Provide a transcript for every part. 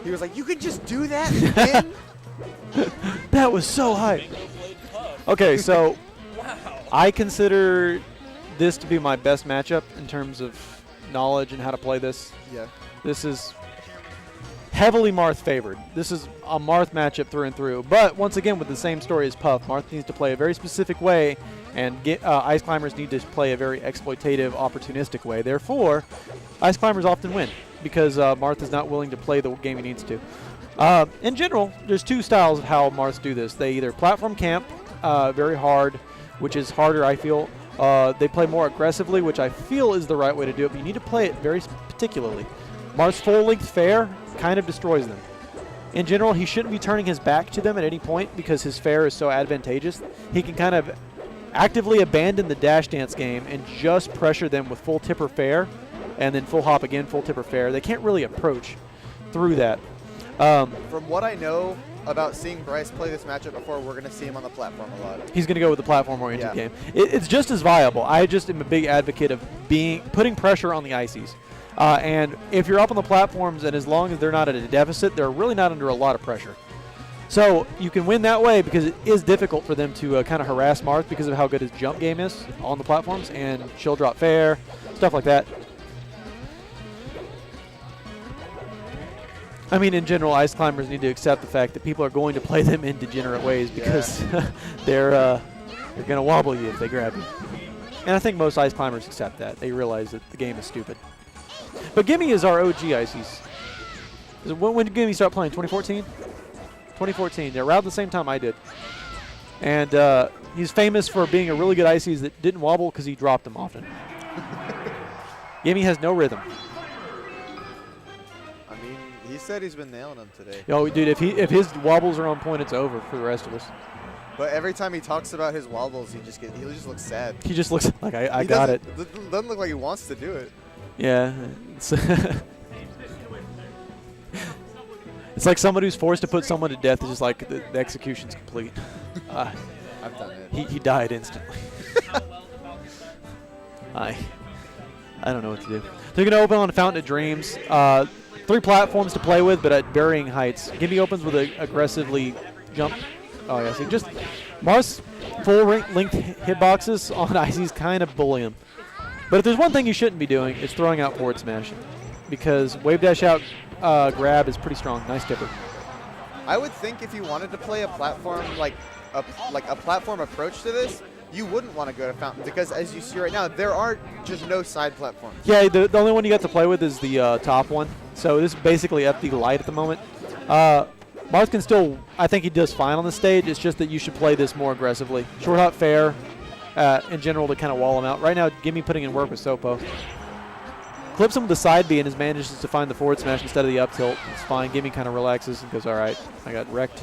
He was like, you could just do that and win? That was so hype. Okay, so I consider this to be my best matchup in terms of knowledge and how to play this. Yeah. This is heavily Marth favored. This is a Marth matchup through and through. But once again, with the same story as Puff, Marth needs to play a very specific way, and Ice Climbers need to play a very exploitative, opportunistic way. Therefore, Ice Climbers often win because Marth is not willing to play the game he needs to. In general, there's two styles of how Marths do this. They either platform camp very hard, which is harder, I feel. They play more aggressively, which I feel is the right way to do it, but you need to play it very particularly. Marth's full-length fair kind of destroys them. In general, he shouldn't be turning his back to them at any point because his fair is so advantageous. He can kind of actively abandon the dash dance game and just pressure them with full tipper fair and then full hop again, full tipper fair. They can't really approach through that. From what I know about seeing Bryce play this matchup before, we're going to see him on the platform a lot. He's going to go with the platform-oriented game. It's just as viable. I just am a big advocate of putting pressure on the ices. And if you're up on the platforms, and as long as they're not at a deficit, they're really not under a lot of pressure. So you can win that way because it is difficult for them to kind of harass Marth because of how good his jump game is on the platforms and shield drop fair, stuff like that. I mean, in general, Ice Climbers need to accept the fact that people are going to play them in degenerate ways because they're going to wobble you if they grab you. And I think most Ice Climbers accept that. They realize that the game is stupid. But Gimme is our OG Ices. When did Gimme start playing? 2014? 2014. They're around the same time I did. And he's famous for being a really good Ices that didn't wobble because he dropped them often. Gimme has no rhythm. I mean, he said he's been nailing them today. Yo, dude, if his wobbles are on point, it's over for the rest of us. But every time he talks about his wobbles, he just looks sad. He just looks like I got it. Doesn't look like he wants to do it. Yeah. It's like somebody who's forced to put someone to death is just like the execution's complete. I've done it. He died instantly. I don't know what to do. They're going to open on Fountain of Dreams. 3 platforms to play with, but at varying heights. Gimme opens with an aggressively jump. Oh, yeah. So just Marth's full-length hitboxes on Ices kind of bully him. But if there's one thing you shouldn't be doing, it's throwing out forward smash. Because wave dash out grab is pretty strong. Nice tipper. I would think if you wanted to play a platform like a platform approach to this, you wouldn't want to go to Fountain because as you see right now, there are just no side platforms. Yeah, the only one you got to play with is the top one. So this is basically FD light at the moment. Marth can still, I think he does fine on the stage. It's just that you should play this more aggressively. Short hop fair in general to kind of wall him out. Right now, Gimme putting in work with Sopo. Clips him with the side B and his manages to find the forward smash instead of the up tilt. It's fine. Gimme kind of relaxes and goes, all right, I got wrecked.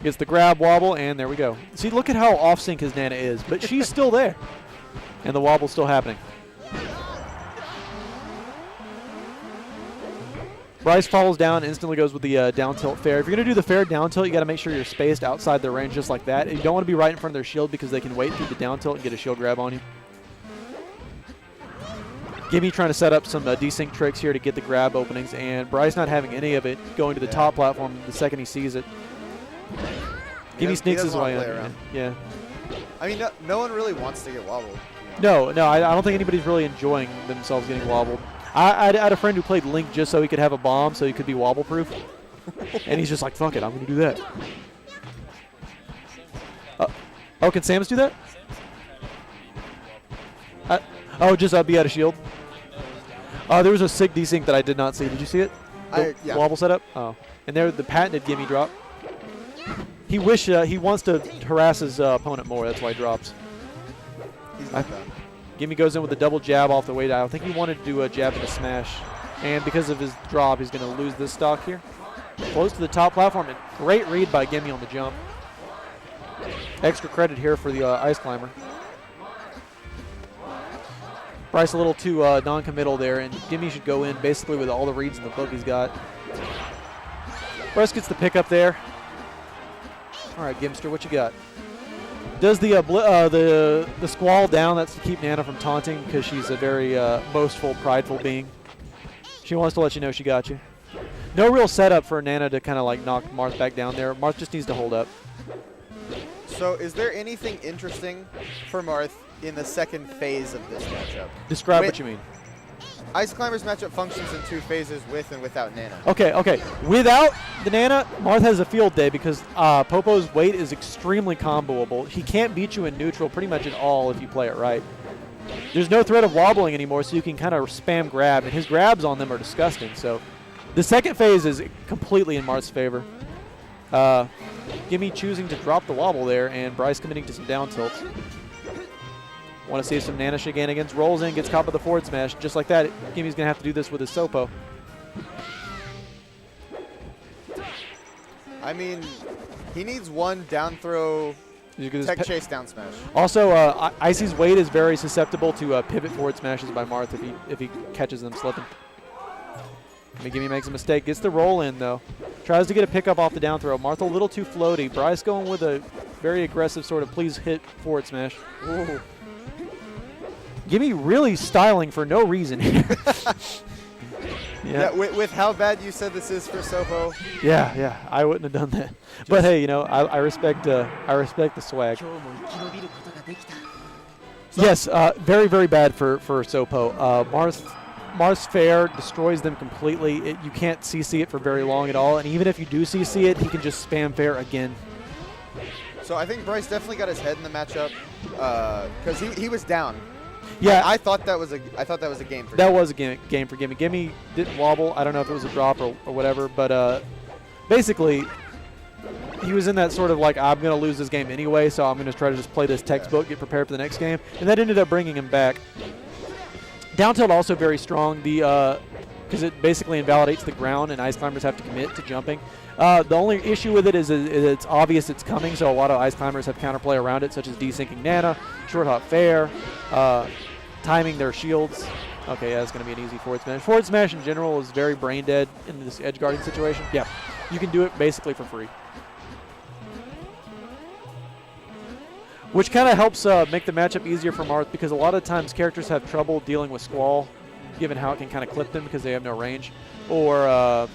Gets the grab wobble, and there we go. See, look at how off sync his Nana is, but she's still there. And the wobble's still happening. Bryce follows down, instantly goes with the down tilt fair. If you're going to do the fair down tilt, you got to make sure you're spaced outside their range just like that. You don't want to be right in front of their shield because they can wait through the down tilt and get a shield grab on you. Gimme trying to set up some desync tricks here to get the grab openings, and Bryce not having any of it, going to the top platform the second he sees it. Gimme sneaks his way in. Yeah. I mean, no one really wants to get wobbled. No, I don't think anybody's really enjoying themselves getting wobbled. I had a friend who played Link just so he could have a bomb so he could be wobble-proof. And he's just like, fuck it, I'm going to do that. Oh, can Samus do that? Just be out of shield? There was a sick desync that I did not see. Did you see it? Yeah. Wobble setup? Oh. And there the patented Gimme drop. He wants to harass his opponent more. That's why he drops. He's not done. Gimme goes in with a double jab off the way down. I think he wanted to do a jab and a smash. And because of his drop, he's going to lose this stock here. Close to the top platform. And great read by Gimme on the jump. Extra credit here for the Ice Climber. Bryce a little too non-committal there, and Gimme should go in basically with all the reads in the book he's got. Bryce gets the pick up there. All right, Gimster, what you got? Does the squall down? That's to keep Nana from taunting because she's a very boastful, prideful being. She wants to let you know she got you. No real setup for Nana to kind of like knock Marth back down there. Marth just needs to hold up. So is there anything interesting for Marth in the second phase of this matchup? Describe what you mean. Ice Climbers matchup functions in 2 phases with and without Nana. Okay. Without the Nana, Marth has a field day because Popo's weight is extremely comboable. He can't beat you in neutral pretty much at all if you play it right. There's no threat of wobbling anymore, so you can kind of spam grab, and his grabs on them are disgusting. So the second phase is completely in Marth's favor. Gimme choosing to drop the wobble there, and Bryce committing to some down tilts. Want to see some Nana shenanigans. Rolls in, gets caught by the forward smash. Just like that, Gimme's going to have to do this with his Sopo. I mean, he needs one down throw tech chase down smash. Also, Icy's weight is very susceptible to pivot forward smashes by Marth if he catches them slipping. Gimme makes a mistake. Gets the roll in, though. Tries to get a pickup off the down throw. Marth a little too floaty. Bryce going with a very aggressive sort of please hit forward smash. Ooh. Gimme really styling for no reason here. Yeah, with how bad you said this is for Sopo. Yeah, I wouldn't have done that. But hey, you know, I respect the swag. Yes, very, very bad for Sopo. Marth's fair destroys them completely. You can't CC it for very long at all, and even if you do CC it, he can just spam fair again. So I think Bryce definitely got his head in the matchup because he was down. Yeah, I thought that was a game for him. That was a game for Gimme. Gimme didn't wobble. I don't know if it was a drop or whatever, but basically he was in that sort of like, I'm going to lose this game anyway, so I'm going to try to just play this textbook, get prepared for the next game, and that ended up bringing him back. Down tilt also very strong because it basically invalidates the ground, and Ice Climbers have to commit to jumping. The only issue with it is it's obvious it's coming, so a lot of Ice Climbers have counterplay around it, such as desyncing Nana, short hop fair, timing their shields. Okay, yeah, it's going to be an easy forward smash. Forward smash in general is very brain dead in this edge guarding situation. Yeah, you can do it basically for free. Which kind of helps make the matchup easier for Marth because a lot of times characters have trouble dealing with Squall, given how it can kind of clip them because they have no range. Or, I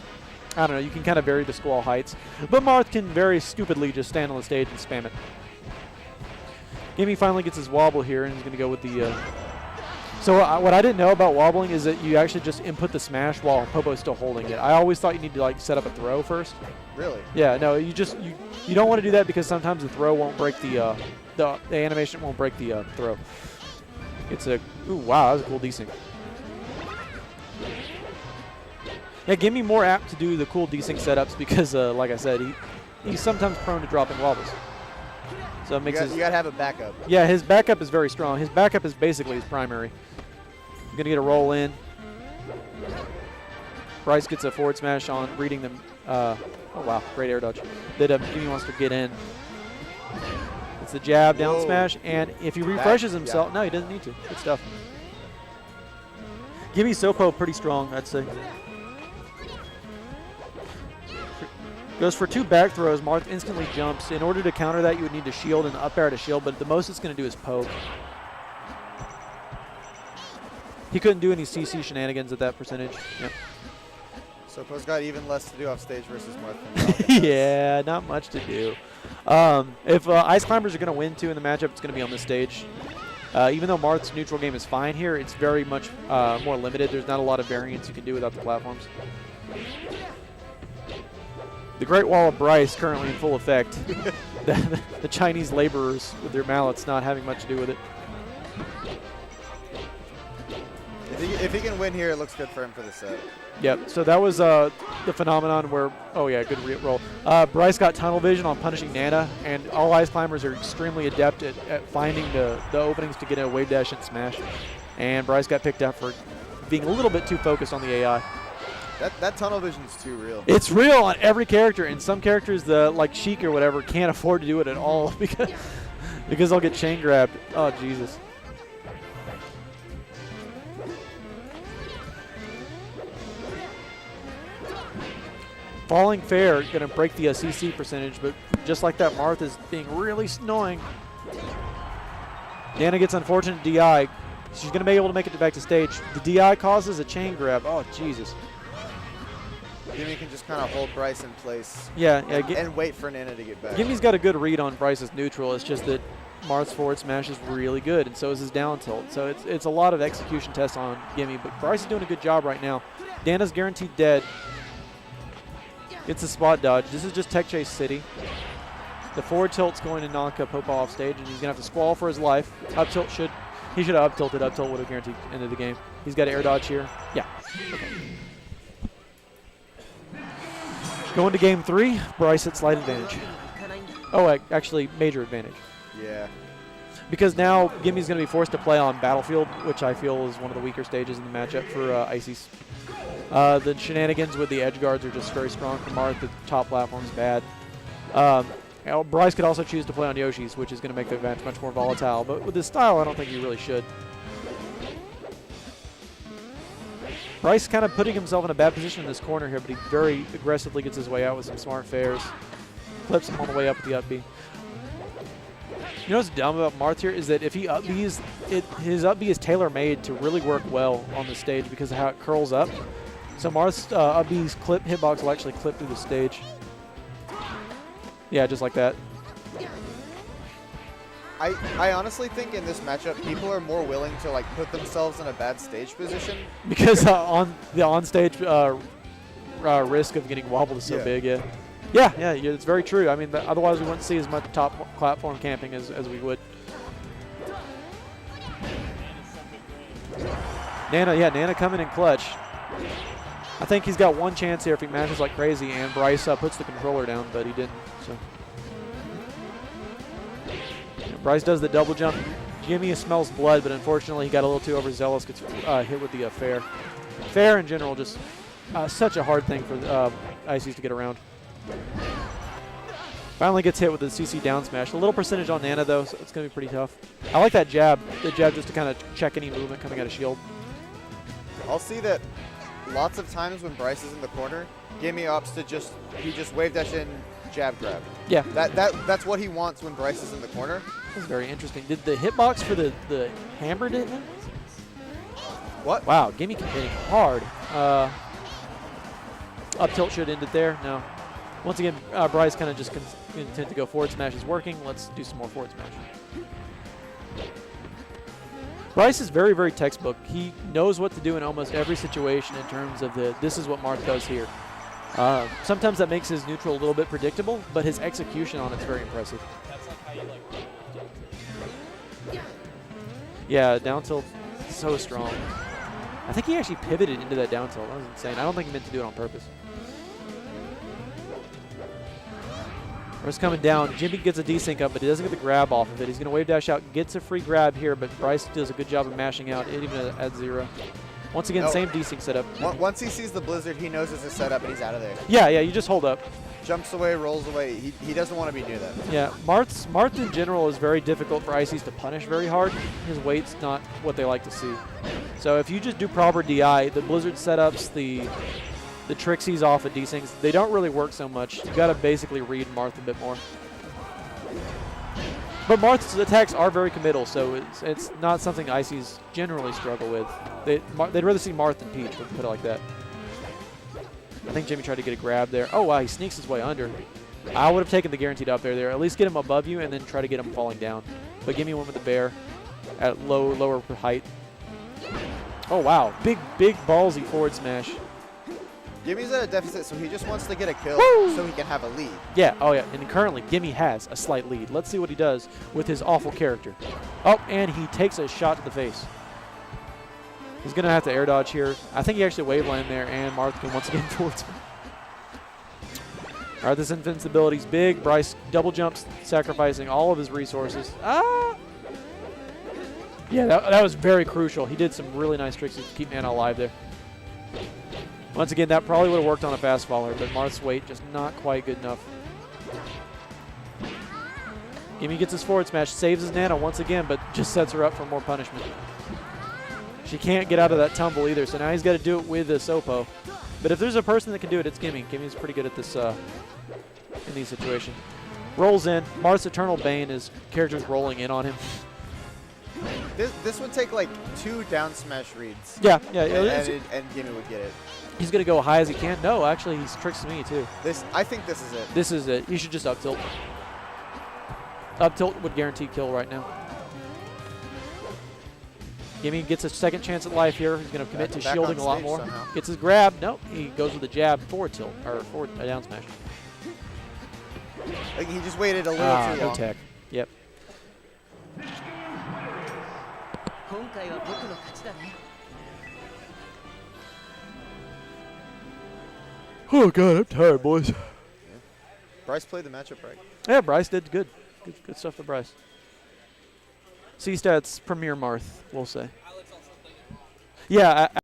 don't know, you can kind of vary the Squall heights. But Marth can very stupidly just stand on the stage and spam it. Gimme finally gets his wobble here, and he's going to go with the... So what I didn't know about wobbling is that you actually just input the smash while Popo's still holding it. I always thought you need to like set up a throw first. Really? Yeah, no, you don't want to do that because sometimes the throw won't break the animation won't break the throw. It's a... Ooh, wow, that was a cool desync. Yeah, Gimme more apt to do the cool desync setups because, like I said, he's sometimes prone to dropping wobbles. So it makes you gotta have a backup. Yeah, his backup is very strong. His backup is basically his primary. You're gonna get a roll in. Bryce gets a forward smash on reading them. Oh wow, great air dodge. That Gimme wants to get in. It's the jab down smash, and if he refreshes himself, no, he doesn't need to. Good stuff. Gimme Sopo pretty strong, I'd say. Goes for 2 back throws. Marth instantly jumps. In order to counter that, you would need to shield and up air to shield, but the most it's going to do is poke. He couldn't do any CC shenanigans at that percentage. Yep. Sopo's got even less to do off stage versus Marth. Yeah, not much to do. If Ice Climbers are going to win, too, in the matchup, it's going to be on this stage. Even though Marth's neutral game is fine here, it's very much more limited. There's not a lot of variance you can do without the platforms. The Great Wall of Bryce currently in full effect. The Chinese laborers with their mallets not having much to do with it. If he can win here, it looks good for him for the set. Yep, so that was the phenomenon where, oh yeah, good roll. Bryce got tunnel vision on punishing Nana, and all Ice Climbers are extremely adept at finding the openings to get a wave dash and smash. And Bryce got picked up for being a little bit too focused on the AI. That tunnel vision is too real. It's real on every character, and some characters, like Sheik or whatever, can't afford to do it at all because they'll get chain grabbed. Oh, Jesus. Falling fair, going to break the CC percentage, but just like that, Marth is being really annoying. Nana gets unfortunate DI. She's going to be able to make it back to stage. The DI causes a chain grab. Oh, Jesus. Gimme can just kind of hold Bryce in place. Yeah, and wait for Nana to get back. Gimme's got a good read on Bryce's neutral. It's just that Marth's forward smash is really good, and so is his down tilt. So it's a lot of execution tests on Gimme, but Bryce is doing a good job right now. Dana's guaranteed dead. It's a spot dodge. This is just Tech Chase City. The forward tilt's going to knock Popa off stage, and he's going to have to squall for his life. Up tilt he should have up tilted. Up tilt would have guaranteed end of the game. He's got air dodge here. Yeah. Okay. Going to game 3, Bryce at slight advantage. Oh, actually, major advantage. Yeah. Because now Gimme's going to be forced to play on Battlefield, which I feel is one of the weaker stages in the matchup for Ices. The shenanigans with the edge guards are just very strong for Marth. The top platform's bad. Bryce could also choose to play on Yoshi's, which is going to make the advantage much more volatile. But with his style, I don't think he really should. Bryce kind of putting himself in a bad position in this corner here, but he very aggressively gets his way out with some smart fairs. Flips him on the way up with the up B. You know what's dumb about Marth here is that if he up B's, his up B is tailor-made to really work well on the stage because of how it curls up. So Marth's up B's hitbox will actually clip through the stage. Yeah, just like that. I honestly think in this matchup, people are more willing to like put themselves in a bad stage position because on the on-stage risk of getting wobbled is so big. Yeah, it's very true. I mean, otherwise we wouldn't see as much top platform camping as we would. Nana coming in clutch. I think he's got one chance here if he mashes like crazy, and Bryce puts the controller down, but he didn't. So Bryce does the double jump. Gimme smells blood, but unfortunately he got a little too overzealous, gets hit with the fair. Fair in general, just such a hard thing for Ices to get around. Finally gets hit with the CC down smash. A little percentage on Nana though, so it's going to be pretty tough. I like that jab. The jab just to kind of check any movement coming out of shield. I'll see that lots of times when Bryce is in the corner, Gimme opts to just wave dash in, jab grab. Yeah. That's what he wants when Bryce is in the corner. This is very interesting. Did the hitbox for the hammer did it? What? Wow, Gimme can hit hard. Up tilt should end it there. No. Once again, Bryce kind of just content to go forward smash is working. Let's do some more forward smash. Bryce is very, very textbook. He knows what to do in almost every situation in terms of this is what Marth does here. Sometimes that makes his neutral a little bit predictable, but his execution on it's very impressive. Yeah, down tilt, so strong. I think he actually pivoted into that down tilt. That was insane. I don't think he meant to do it on purpose. Bryce coming down. Gimme gets a desync up, but he doesn't get the grab off of it. He's going to wave dash out, gets a free grab here, but Bryce does a good job of mashing out, even at 0. Once again, same desync setup. Once he sees the blizzard, he knows it's a setup, and he's out of there. Yeah, you just hold up. Jumps away, rolls away. He doesn't want to be near that. Yeah, Marth in general is very difficult for Ices to punish very hard. His weight's not what they like to see. So if you just do proper DI, the blizzard setups, the Trixies off of desyncs, they don't really work so much. You got to basically read Marth a bit more. But Marth's attacks are very committal, so it's not something Ices generally struggle with. They'd rather see Marth than Peach, we'll put it like that. I think Gimme tried to get a grab there. Oh, wow, he sneaks his way under. I would have taken the guaranteed up there. At least get him above you and then try to get him falling down. But Gimme went with the bear at lower height. Oh, wow. Big ballsy forward smash. Gimmy's at a deficit, so he just wants to get a kill so he can have a lead. Yeah, and currently Gimme has a slight lead. Let's see what he does with his awful character. Oh, and he takes a shot to the face. He's going to have to air dodge here. I think he actually wave land there, and Marth can once again forward smash. All right, this invincibility's big. Bryce double jumps, sacrificing all of his resources. Yeah, that was very crucial. He did some really nice tricks to keep Nana alive there. Once again, that probably would have worked on a fast faller, but Marth's weight just not quite good enough. Gimme gets his forward smash, saves his Nana once again, but just sets her up for more punishment. She can't get out of that tumble either, so now he's got to do it with the Sopo. But if there's a person that can do it, it's Gimme. Gimme's pretty good at this in these situations. Rolls in. Marth's Eternal Bane, his character's rolling in on him. This would take like 2 down smash reads. Yeah. And Gimme would get it. He's going to go high as he can. No, actually, he's tricks me, too. I think this is it. This is it. You should just up tilt. Up tilt would guarantee kill right now. Gimme gets a second chance at life here. He's going to commit to shielding a lot more. Somehow. Gets his grab. Nope. He goes with the jab forward tilt, or forward down smash. Like he just waited a little too No long. tech. Yep. Oh, God, I'm tired, boys. Bryce played the matchup right. Yeah, Bryce did good. Good stuff for Bryce. C-Stats Premier Marth, we'll say. Yeah,